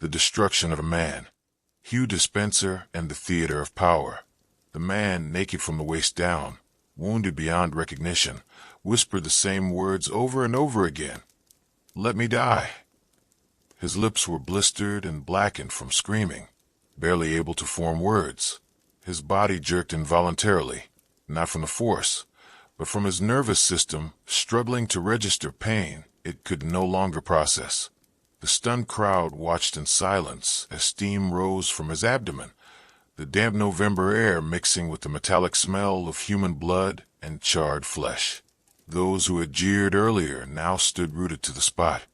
The destruction of a man. Hugh Despenser and the theater of power. The man, naked from the waist down, wounded beyond recognition, whispered the same words over and over again. "Let me die." His lips were blistered and blackened from screaming, barely able to form words. His body jerked involuntarily, not from the force, but from his nervous system struggling to register pain it could no longer process. The stunned crowd watched in silence as steam rose from his abdomen, the damp November air mixing with the metallic smell of human blood and charred flesh. Those who had jeered earlier now stood rooted to the spot,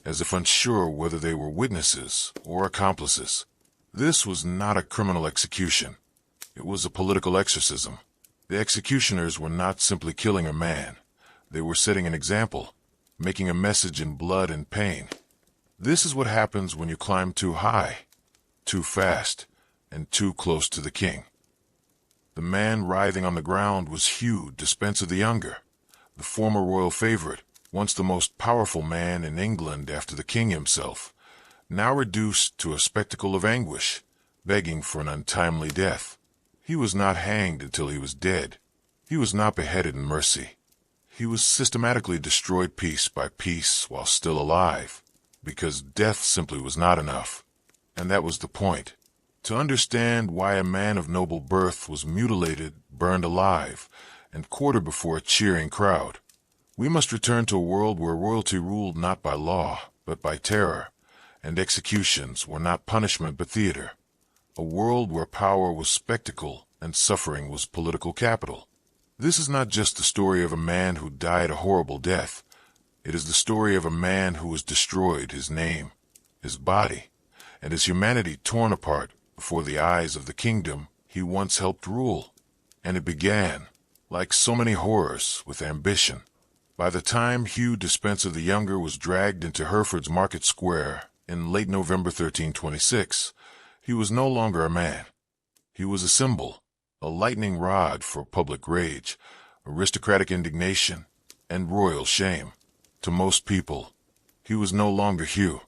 as if unsure whether they were witnesses or accomplices. This was not a criminal execution. It was a political exorcism. The executioners were not simply killing a man. They were setting an example, making a message in blood and pain. This is what happens when you climb too high, too fast, and too close to the king. The man writhing on the ground was Hugh Despenser the Younger, the former royal favorite, once the most powerful man in England after the king himself, now reduced to a spectacle of anguish, begging for an untimely death. He was not hanged until he was dead. He was not beheaded in mercy. He was systematically destroyed piece by piece while still alive, because death simply was not enough. And that was the point. To understand why a man of noble birth was mutilated, burned alive, and quartered before a cheering crowd, we must return to a world where royalty ruled not by law, but by terror, and executions were not punishment but theater. A world where power was spectacle and suffering was political capital. This is not just the story of a man who died a horrible death. It is the story of a man who was destroyed, his name, his body, and his humanity torn apart before the eyes of the kingdom he once helped rule. And it began, like so many horrors, with ambition. By the time Hugh Despenser the Younger was dragged into Hereford's Market Square in late November 1326, he was no longer a man. He was a symbol, a lightning rod for public rage, aristocratic indignation, and royal shame. To most people, he was no longer Hugh.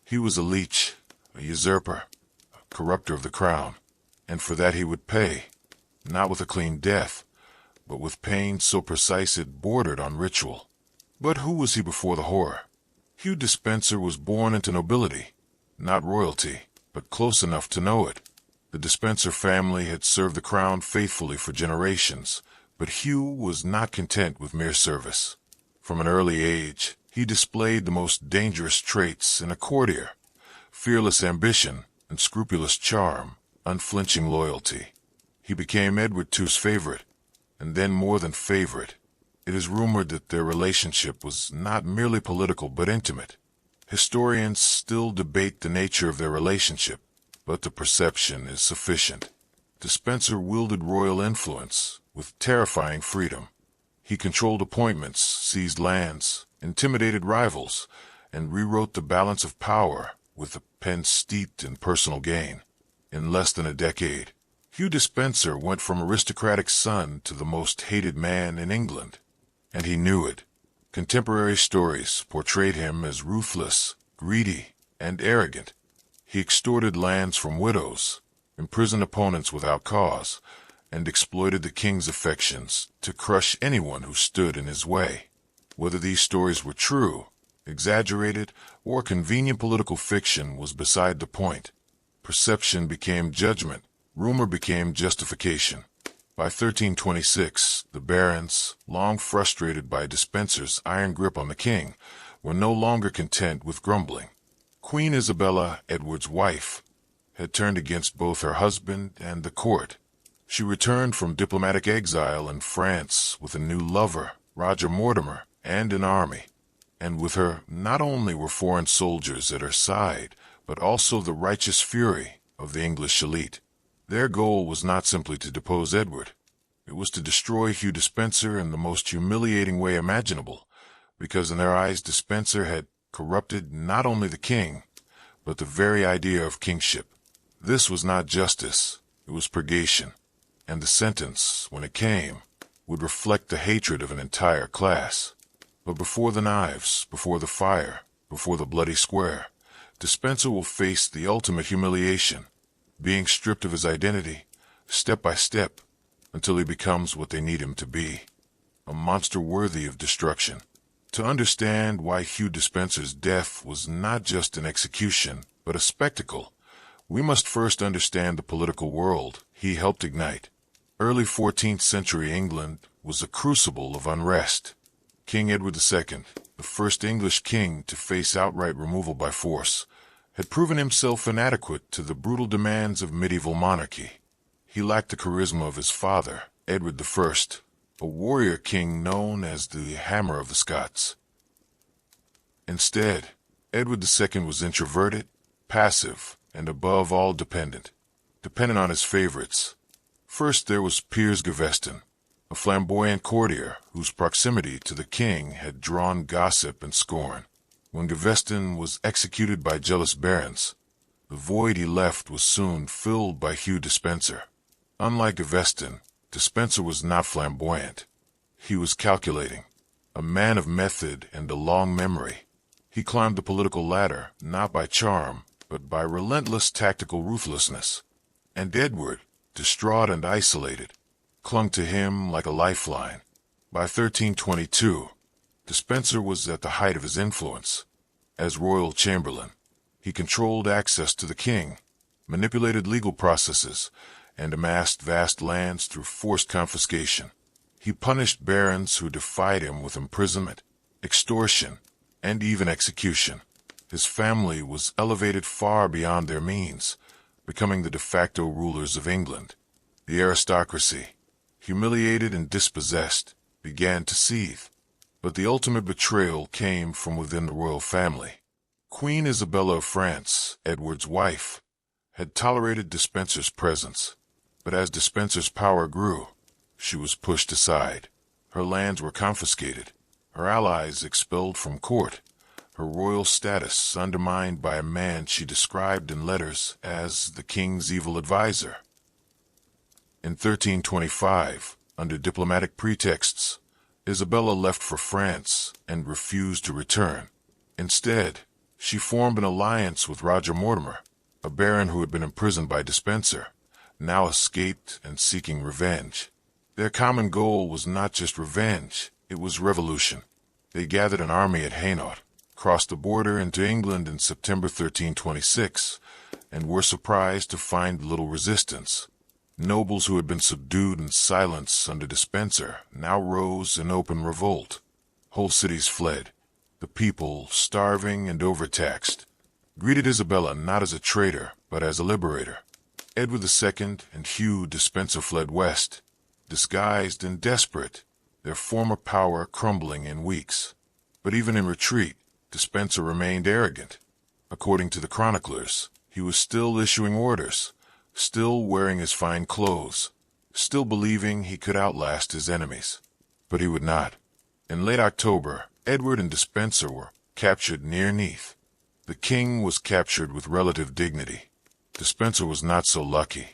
He was a leech, a usurper, a corrupter of the crown, and for that he would pay, not with a clean death, but with pain so precise it bordered on ritual. But who was he before the horror? Hugh Despenser was born into nobility, not royalty, but close enough to know it. The Despenser family had served the crown faithfully for generations, but Hugh was not content with mere service. From an early age, he displayed the most dangerous traits in a courtier: fearless ambition and scrupulous charm, unflinching loyalty. He became Edward II's favorite, and then more than favorite. It is rumored that their relationship was not merely political but intimate. Historians still debate the nature of their relationship, but the perception is sufficient. Despenser wielded royal influence with terrifying freedom. He controlled appointments, seized lands, intimidated rivals, and rewrote the balance of power with a pen steeped in personal gain. In less than a decade, Hugh Despenser went from aristocratic son to the most hated man in England, and he knew it. Contemporary stories portrayed him as ruthless, greedy, and arrogant. He extorted lands from widows, imprisoned opponents without cause, and exploited the king's affections to crush anyone who stood in his way. Whether these stories were true, exaggerated, or convenient political fiction was beside the point. Perception became judgment. Rumor became justification. By 1326, the barons, long frustrated by Despenser's iron grip on the king, were no longer content with grumbling. Queen Isabella, Edward's wife, had turned against both her husband and the court. She returned from diplomatic exile in France with a new lover, Roger Mortimer, and an army. And with her, not only were foreign soldiers at her side, but also the righteous fury of the English elite. Their goal was not simply to depose Edward. It was to destroy Hugh Despenser in the most humiliating way imaginable, because in their eyes Despenser had corrupted not only the king, but the very idea of kingship. This was not justice, it was purgation, and the sentence, when it came, would reflect the hatred of an entire class. But before the knives, before the fire, before the bloody square, Despenser will face the ultimate humiliation, being stripped of his identity, step by step, until he becomes what they need him to be, a monster worthy of destruction. To understand why Hugh Despenser's death was not just an execution, but a spectacle, we must first understand the political world he helped ignite. Early 14th century England was a crucible of unrest. King Edward II, the first English king to face outright removal by force, had proven himself inadequate to the brutal demands of medieval monarchy. He lacked the charisma of his father, Edward I, a warrior king known as the Hammer of the Scots. Instead, Edward II was introverted, passive, and above all dependent on his favorites. First there was Piers Gaveston, a flamboyant courtier whose proximity to the king had drawn gossip and scorn. When Gaveston was executed by jealous barons, the void he left was soon filled by Hugh Despenser. Unlike Gaveston, Despenser was not flamboyant. He was calculating, a man of method and a long memory. He climbed the political ladder not by charm, but by relentless tactical ruthlessness. And Edward, distraught and isolated, clung to him like a lifeline. By 1322, Despenser was at the height of his influence. As royal chamberlain, he controlled access to the king, manipulated legal processes, and amassed vast lands through forced confiscation. He punished barons who defied him with imprisonment, extortion, and even execution. His family was elevated far beyond their means, becoming the de facto rulers of England. The aristocracy, humiliated and dispossessed, began to seethe. But the ultimate betrayal came from within the royal family. Queen Isabella of France, Edward's wife, had tolerated Despenser's presence. But as Despenser's power grew, she was pushed aside. Her lands were confiscated, her allies expelled from court, her royal status undermined by a man she described in letters as the king's evil advisor. In 1325, under diplomatic pretexts, Isabella left for France and refused to return. Instead, she formed an alliance with Roger Mortimer, a baron who had been imprisoned by Despenser, now escaped and seeking revenge. Their common goal was not just revenge, it was revolution. They gathered an army at Hainaut, crossed the border into England in September 1326, and were surprised to find little resistance. Nobles who had been subdued in silence under Despenser now rose in open revolt. Whole cities fled. The people, starving and overtaxed, greeted Isabella not as a traitor, but as a liberator. Edward II and Hugh Despenser fled west, disguised and desperate, their former power crumbling in weeks. But even in retreat, Despenser remained arrogant. According to the chroniclers, he was still issuing orders, still wearing his fine clothes, still believing he could outlast his enemies. But he would not. In late October, Edward and Despenser were captured near Neath. The king was captured with relative dignity. Despenser was not so lucky.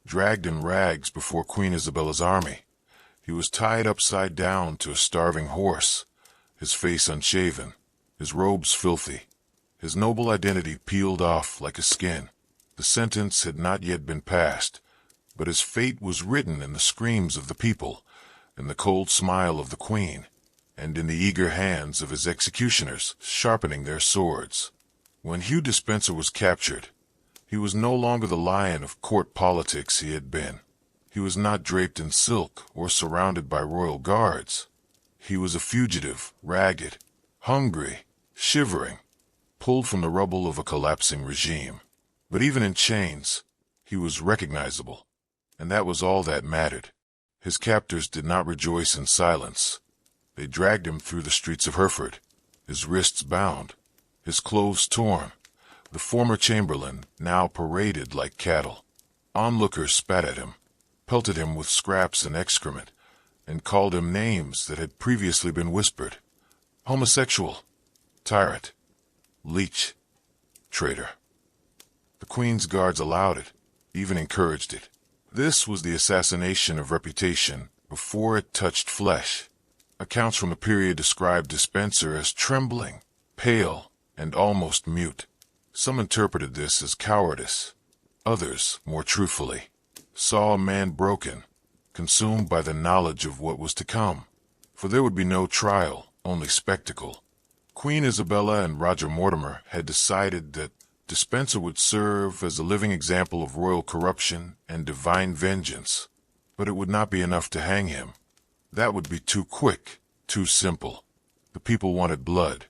Dragged in rags before Queen Isabella's army, he was tied upside down to a starving horse, his face unshaven, his robes filthy, his noble identity peeled off like a skin. The sentence had not yet been passed, but his fate was written in the screams of the people, in the cold smile of the queen, and in the eager hands of his executioners sharpening their swords. When Hugh Despenser was captured, he was no longer the lion of court politics he had been. He was not draped in silk or surrounded by royal guards. He was a fugitive, ragged, hungry, shivering, pulled from the rubble of a collapsing regime. But even in chains, he was recognizable, and that was all that mattered. His captors did not rejoice in silence. They dragged him through the streets of Hereford, his wrists bound, his clothes torn. The former chamberlain now paraded like cattle. Onlookers spat at him, pelted him with scraps and excrement, and called him names that had previously been whispered. Homosexual, tyrant, leech, traitor. The Queen's guards allowed it, even encouraged it. This was the assassination of reputation before it touched flesh. Accounts from the period described Despenser as trembling, pale, and almost mute. Some interpreted this as cowardice. Others, more truthfully, saw a man broken, consumed by the knowledge of what was to come. For there would be no trial, only spectacle. Queen Isabella and Roger Mortimer had decided that Despenser would serve as a living example of royal corruption and divine vengeance. But it would not be enough to hang him. That would be too quick, too simple. The people wanted blood.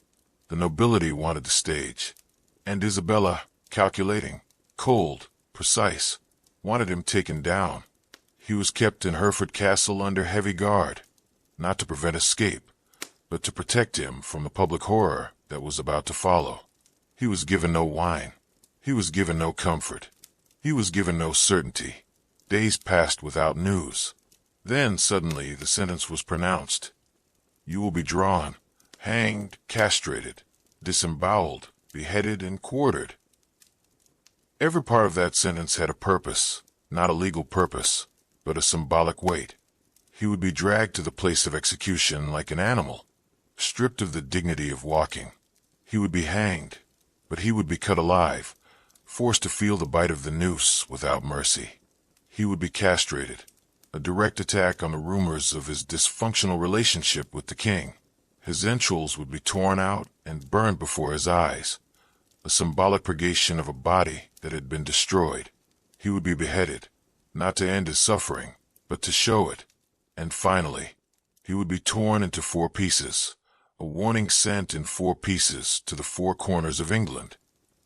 The nobility wanted the stage. And Isabella, calculating, cold, precise, wanted him taken down. He was kept in Hereford Castle under heavy guard, not to prevent escape, but to protect him from the public horror that was about to follow. He was given no wine. He was given no comfort. He was given no certainty. Days passed without news. Then, suddenly, the sentence was pronounced. You will be drawn, hanged, castrated, disemboweled, beheaded, and quartered. Every part of that sentence had a purpose, not a legal purpose, but a symbolic weight. He would be dragged to the place of execution like an animal, stripped of the dignity of walking. He would be hanged, but he would be cut alive, forced to feel the bite of the noose without mercy. He would be castrated, a direct attack on the rumors of his dysfunctional relationship with the king. His entrails would be torn out and burned before his eyes, a symbolic purgation of a body that had been destroyed. He would be beheaded, not to end his suffering, but to show it. And finally, he would be torn into 4 pieces, a warning sent in 4 pieces to the 4 corners of England.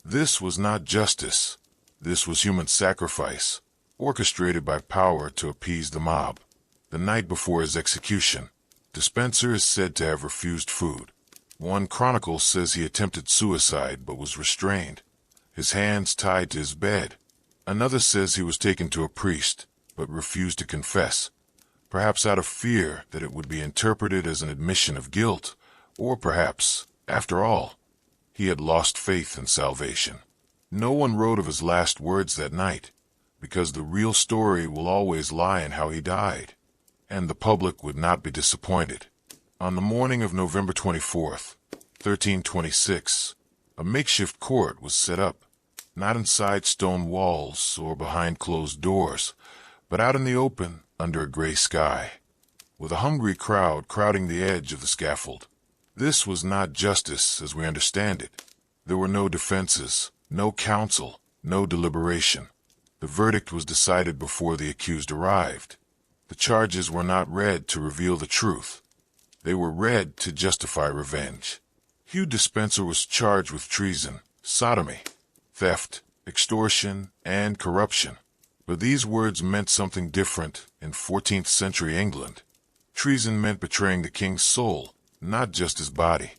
This was not justice. This was human sacrifice, orchestrated by power to appease the mob. The night before his execution, Despenser is said to have refused food. One chronicle says he attempted suicide but was restrained, his hands tied to his bed. Another says he was taken to a priest but refused to confess, perhaps out of fear that it would be interpreted as an admission of guilt, or perhaps, after all, he had lost faith in salvation. No one wrote of his last words that night, because the real story will always lie in how he died, and the public would not be disappointed. On the morning of November 24th, 1326, a makeshift court was set up, not inside stone walls or behind closed doors, but out in the open under a gray sky, with a hungry crowd crowding the edge of the scaffold. This was not justice as we understand it. There were no defenses, no counsel, no deliberation. The verdict was decided before the accused arrived. The charges were not read to reveal the truth. They were read to justify revenge. Hugh Despenser was charged with treason, sodomy, theft, extortion, and corruption. But these words meant something different in 14th century England. Treason meant betraying the king's soul, not just his body.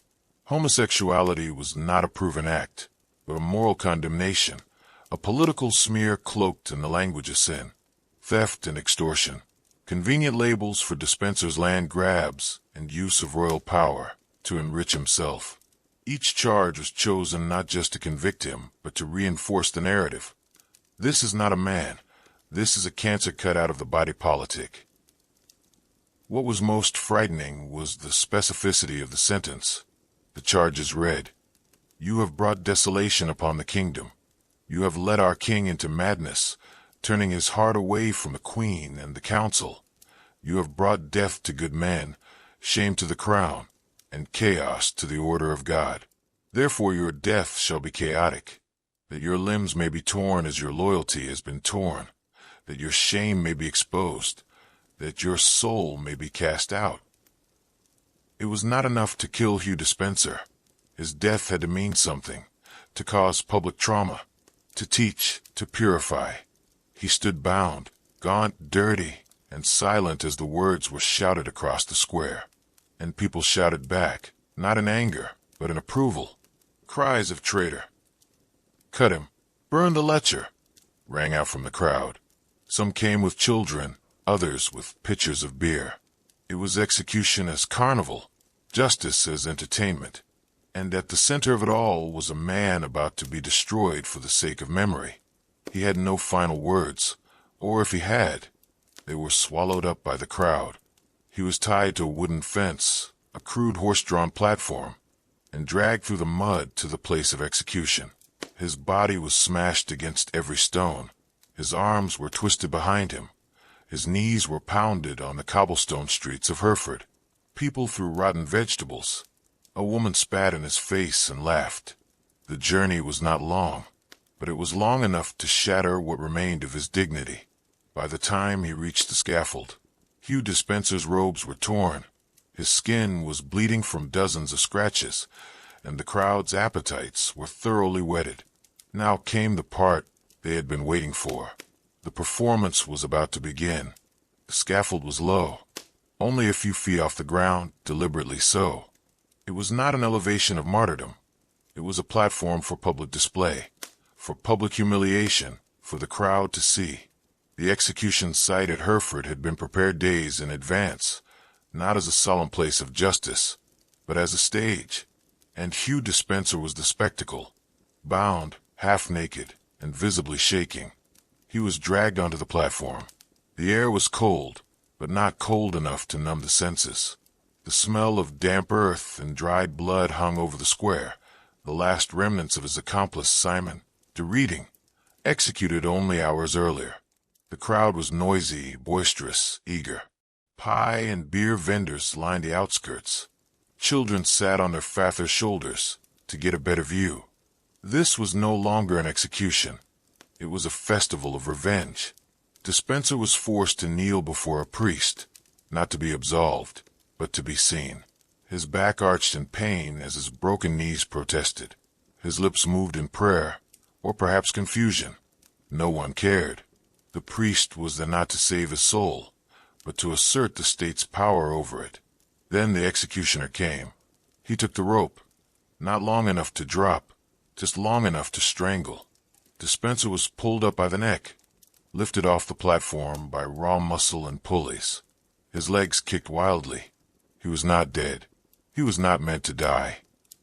Homosexuality was not a proven act, but a moral condemnation, a political smear cloaked in the language of sin. Theft and extortion, convenient labels for Despenser's land grabs and use of royal power to enrich himself. Each charge was chosen not just to convict him, but to reinforce the narrative. This is not a man. This is a cancer cut out of the body politic. What was most frightening was the specificity of the sentence. The charges read, "You have brought desolation upon the kingdom. You have led our king into madness, turning his heart away from the queen and the council. You have brought death to good men, shame to the crown, and chaos to the order of God. Therefore your death shall be chaotic, that your limbs may be torn as your loyalty has been torn, that your shame may be exposed, that your soul may be cast out." It was not enough to kill Hugh Despenser. His death had to mean something, to cause public trauma, to teach, to purify. He stood bound, gaunt, dirty, and silent as the words were shouted across the square. And people shouted back, not in anger, but in approval. Cries of "Traitor! Cut him! Burn the lecher!" rang out from the crowd. Some came with children, others with pitchers of beer. It was execution as carnival, justice as entertainment. And at the center of it all was a man about to be destroyed for the sake of memory. He had no final words, or if he had, they were swallowed up by the crowd. He was tied to a wooden fence, a crude horse-drawn platform, and dragged through the mud to the place of execution. His body was smashed against every stone. His arms were twisted behind him. His knees were pounded on the cobblestone streets of Hereford. People threw rotten vegetables. A woman spat in his face and laughed. The journey was not long, but it was long enough to shatter what remained of his dignity. By the time he reached the scaffold, Hugh Despenser's robes were torn. His skin was bleeding from dozens of scratches, and the crowd's appetites were thoroughly whetted. Now came the part they had been waiting for. The performance was about to begin. The scaffold was low, only a few feet off the ground, deliberately so. It was not an elevation of martyrdom. It was a platform for public display, for public humiliation, for the crowd to see. The execution site at Hereford had been prepared days in advance, not as a solemn place of justice, but as a stage. And Hugh Despenser was the spectacle, bound, half-naked, and visibly shaking. He was dragged onto the platform. The air was cold, but not cold enough to numb the senses. The smell of damp earth and dried blood hung over the square, the last remnants of his accomplice Simon de Reading, executed only hours earlier. The crowd was noisy, boisterous, eager. Pie and beer vendors lined the outskirts. Children sat on their father's shoulders to get a better view. This was no longer an execution. It was a festival of revenge. Despenser was forced to kneel before a priest, not to be absolved, but to be seen. His back arched in pain as his broken knees protested. His lips moved in prayer, or perhaps confusion. No one cared. The priest was there not to save his soul, but to assert the state's power over it. Then the executioner came. He took the rope, not long enough to drop, just long enough to strangle. Despenser was pulled up by the neck, lifted off the platform by raw muscle and pulleys. His legs kicked wildly. He was not dead. He was not meant to die.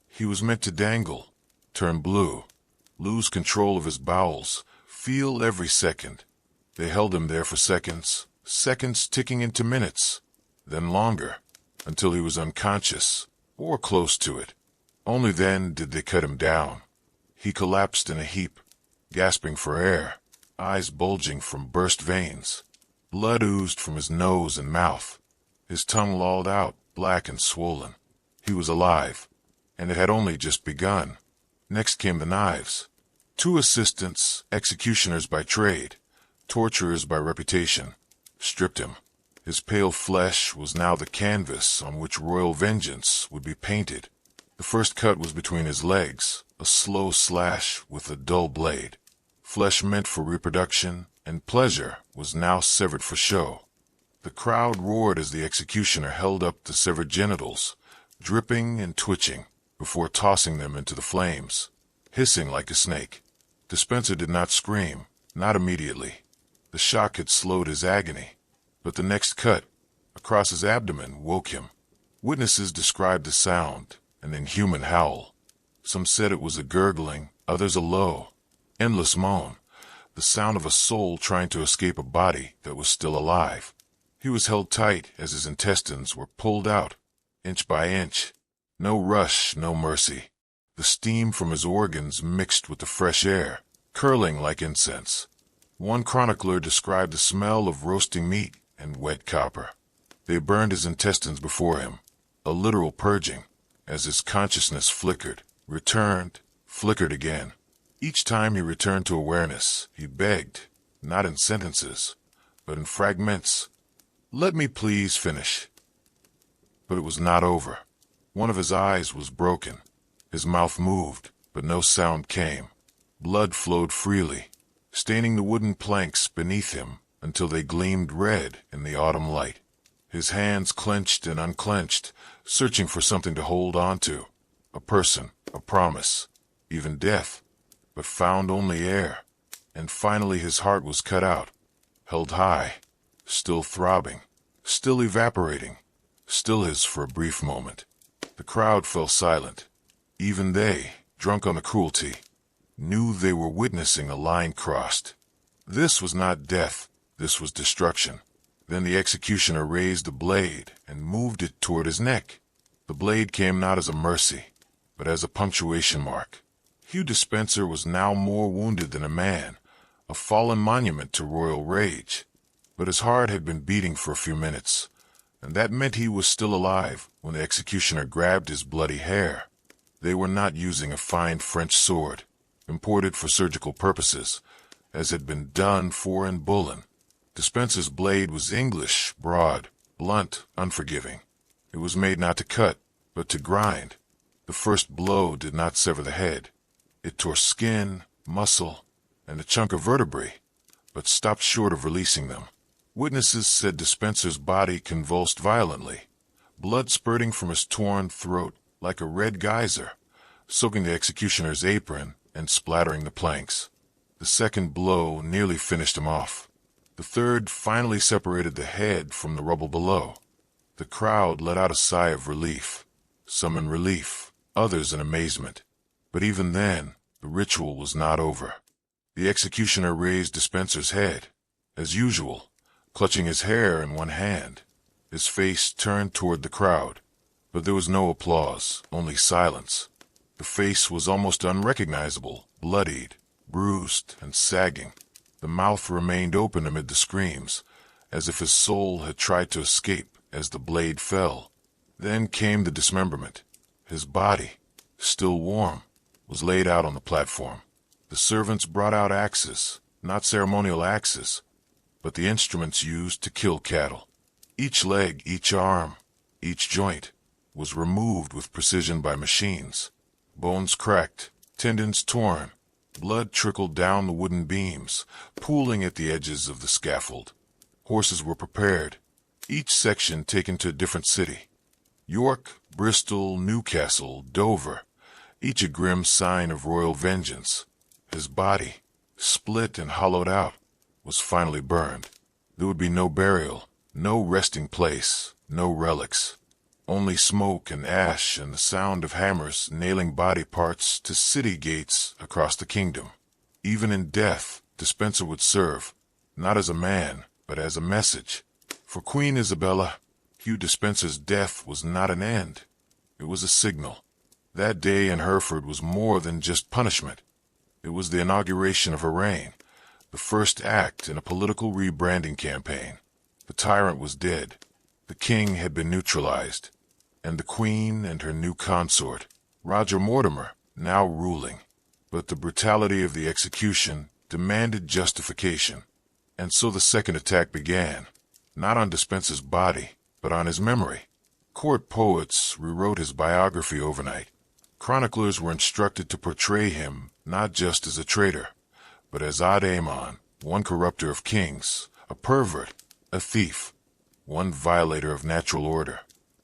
He was meant to dangle, turn blue, lose control of his bowels, feel every second. They held him there for seconds, seconds ticking into minutes, then longer, until he was unconscious, or close to it. Only then did they cut him down. He collapsed in a heap, gasping for air, eyes bulging from burst veins. Blood oozed from his nose and mouth. His tongue lolled out, black and swollen. He was alive, and it had only just begun. Next came the knives. 2 assistants, executioners by trade, torturers by reputation, stripped him. His pale flesh was now the canvas on which royal vengeance would be painted. The first cut was between his legs, a slow slash with a dull blade. Flesh meant for reproduction and pleasure was now severed for show. The crowd roared as the executioner held up the severed genitals, dripping and twitching, before tossing them into the flames, hissing like a snake. Despenser did not scream, not immediately. The shock had slowed his agony, but the next cut, across his abdomen, woke him. Witnesses described the sound, an inhuman howl. Some said it was a gurgling, others a low, endless moan, the sound of a soul trying to escape a body that was still alive. He was held tight as his intestines were pulled out, inch by inch. No rush, no mercy. The steam from his organs mixed with the fresh air, curling like incense. One chronicler described the smell of roasting meat and wet copper. They burned his intestines before him, a literal purging, as his consciousness flickered, returned, flickered again. Each time he returned to awareness, he begged, not in sentences, but in fragments, "Let me please finish." But it was not over. One of his eyes was broken. His mouth moved, but no sound came. Blood flowed freely, staining the wooden planks beneath him until they gleamed red in the autumn light. His hands clenched and unclenched, searching for something to hold on to. A person, a promise, even death, but found only air. And finally his heart was cut out, held high, still throbbing, still evaporating, still his for a brief moment. The crowd fell silent. Even they, drunk on the cruelty, knew they were witnessing a line crossed. This was not death, this was destruction. Then the executioner raised the blade and moved it toward his neck. The blade came not as a mercy, but as a punctuation mark. Hugh Despenser was now more wounded than a man, a fallen monument to royal rage. But his heart had been beating for a few minutes, and that meant he was still alive when the executioner grabbed his bloody hair. They were not using a fine French sword, imported for surgical purposes, as had been done for in Bullen. Despenser's blade was English, broad, blunt, unforgiving. It was made not to cut, but to grind. The first blow did not sever the head. It tore skin, muscle, and a chunk of vertebrae, but stopped short of releasing them. Witnesses said Despenser's body convulsed violently, blood spurting from his torn throat like a red geyser, soaking the executioner's apron and splattering the planks. The second blow nearly finished him off. The third finally separated the head from the rubble below. The crowd let out a sigh of relief, some in relief, others in amazement. But even then, the ritual was not over. The executioner raised Despenser's head, as usual, clutching his hair in one hand, his face turned toward the crowd. But there was no applause, only silence. The face was almost unrecognizable, bloodied, bruised, and sagging. The mouth remained open amid the screams, as if his soul had tried to escape as the blade fell. Then came the dismemberment. His body, still warm, was laid out on the platform. The servants brought out axes, not ceremonial axes, but the instruments used to kill cattle. Each leg, each arm, each joint was removed with precision by machines. Bones cracked, tendons torn, blood trickled down the wooden beams, pooling at the edges of the scaffold. Horses were prepared, each section taken to a different city. York, Bristol, Newcastle, Dover, each a grim sign of royal vengeance. His body, split and hollowed out, was finally burned. There would be no burial, no resting place, no relics. Only smoke and ash and the sound of hammers nailing body parts to city gates across the kingdom. Even in death, Despenser would serve, not as a man, but as a message. For Queen Isabella, Hugh Despenser's death was not an end. It was a signal. That day in Hereford was more than just punishment. It was the inauguration of her reign, the first act in a political rebranding campaign. The tyrant was dead. The king had been neutralized, and the queen and her new consort, Roger Mortimer, now ruling. But the brutality of the execution demanded justification, and so the second attack began, not on Despenser's body, but on his memory. Court poets rewrote his biography overnight. Chroniclers were instructed to portray him not just as a traitor, but as Ad-Amon, one corrupter of kings, a pervert, a thief, one violator of natural order.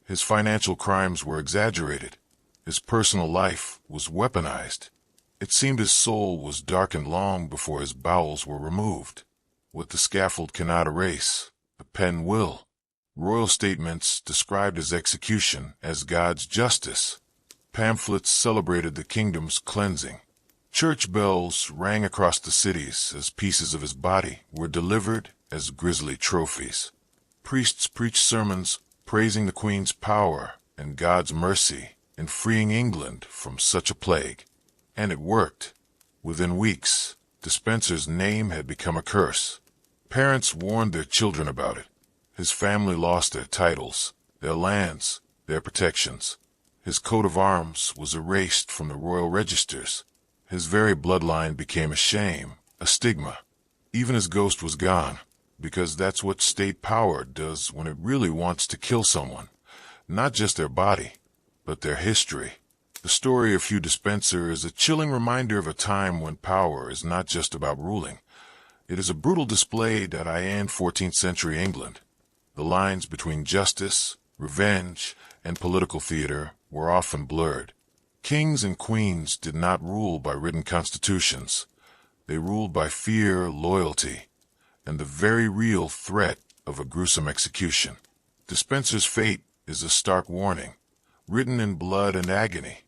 His financial crimes were exaggerated. His personal life was weaponized. It seemed his soul was darkened long before his bowels were removed. What the scaffold cannot erase, the pen will. Royal statements described his execution as God's justice. Pamphlets celebrated the kingdom's cleansing. Church bells rang across the cities as pieces of his body were delivered as grisly trophies. Priests preached sermons praising the Queen's power and God's mercy in freeing England from such a plague. And it worked. Within weeks, Despenser's name had become a curse. Parents warned their children about it. His family lost their titles, their lands, their protections. His coat of arms was erased from the royal registers. His very bloodline became a shame, a stigma. Even his ghost was gone, because that's what state power does when it really wants to kill someone. Not just their body, but their history. The story of Hugh Despenser is a chilling reminder of a time when power is not just about ruling. It is a brutal display that in 14th century England. The lines between justice, revenge, and political theater were often blurred. Kings and queens did not rule by written constitutions. They ruled by fear, loyalty, and the very real threat of a gruesome execution. Despenser's fate is a stark warning, written in blood and agony,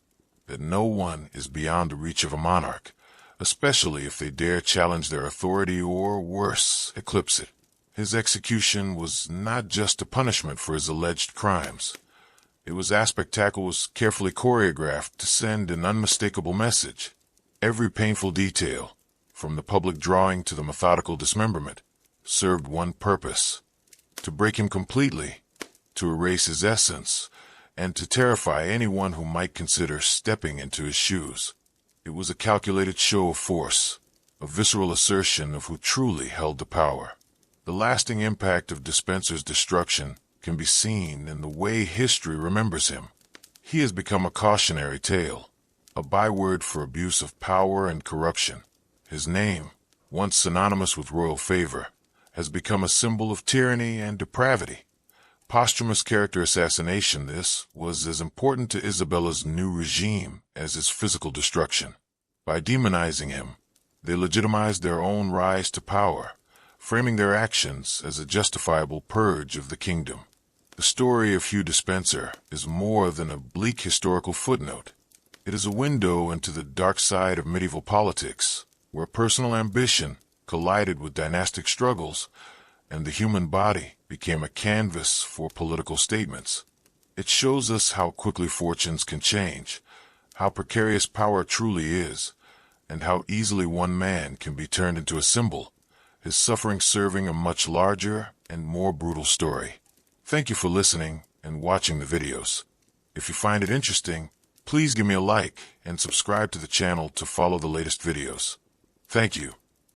that no one is beyond the reach of a monarch, especially if they dare challenge their authority or, worse, eclipse it. His execution was not just a punishment for his alleged crimes. It was as spectacle was carefully choreographed to send an unmistakable message. Every painful detail, from the public drawing to the methodical dismemberment, served one purpose: to break him completely, to erase his essence, and to terrify anyone who might consider stepping into his shoes. It was a calculated show of force, a visceral assertion of who truly held the power. The lasting impact of Dispenser's destruction can be seen in the way history remembers him. He has become a cautionary tale, a byword for abuse of power and corruption. His name, once synonymous with royal favor, has become a symbol of tyranny and depravity. Posthumous character assassination, this, was as important to Isabella's new regime as his physical destruction. By demonizing him, they legitimized their own rise to power, framing their actions as a justifiable purge of the kingdom. The story of Hugh Dispenser is more than a bleak historical footnote. It is a window into the dark side of medieval politics, where personal ambition collided with dynastic struggles, and the human body became a canvas for political statements. It shows us how quickly fortunes can change, how precarious power truly is, and how easily one man can be turned into a symbol, his suffering serving a much larger and more brutal story. Thank you for listening and watching the videos. If you find it interesting, please give me a like and subscribe to the channel to follow the latest videos. Thank you.